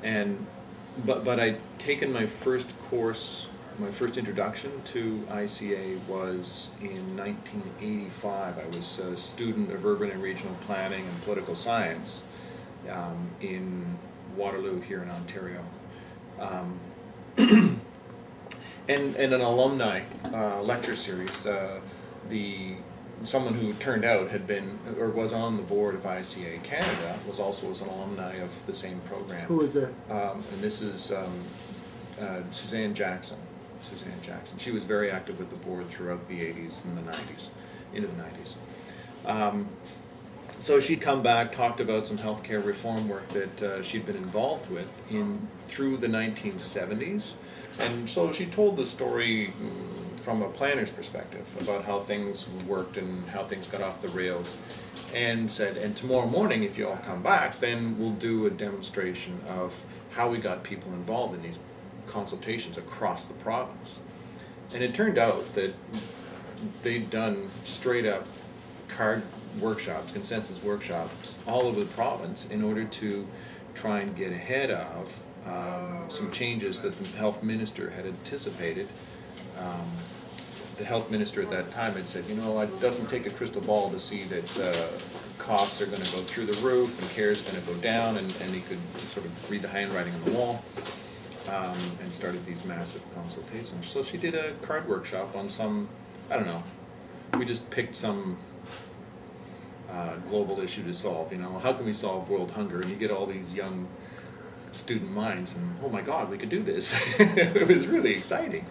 And but I'd taken my first course, my first introduction to ICA was in 1985. I was a student of urban and regional planning and political science in Waterloo here in Ontario. Um, and an alumni lecture series. The Someone who turned out had been or was on the board of ICA Canada was also as an alumni of the same program. Who is that? And this is Suzanne Jackson. Suzanne Jackson. She was very active with the board throughout the 80s and the 90s, into the 90s. So she'd come back, talked about some healthcare reform work that she'd been involved with through the 1970s. And so she told the story from a planner's perspective about how things worked and how things got off the rails, and said, and tomorrow morning, if you all come back, then we'll do a demonstration of how we got people involved in these consultations across the province. And it turned out that they'd done straight up card workshops, consensus workshops, all over the province in order to try and get ahead of some changes that the health minister had anticipated. The health minister at that time had said, you know, it doesn't take a crystal ball to see that costs are going to go through the roof and care is going to go down, and he could sort of read the handwriting on the wall, and started these massive consultations. So she did a card workshop on some, I don't know, we just picked some global issue to solve. You know, how can we solve world hunger? And you get all these young student minds, and oh my God, we could do this. It was really exciting.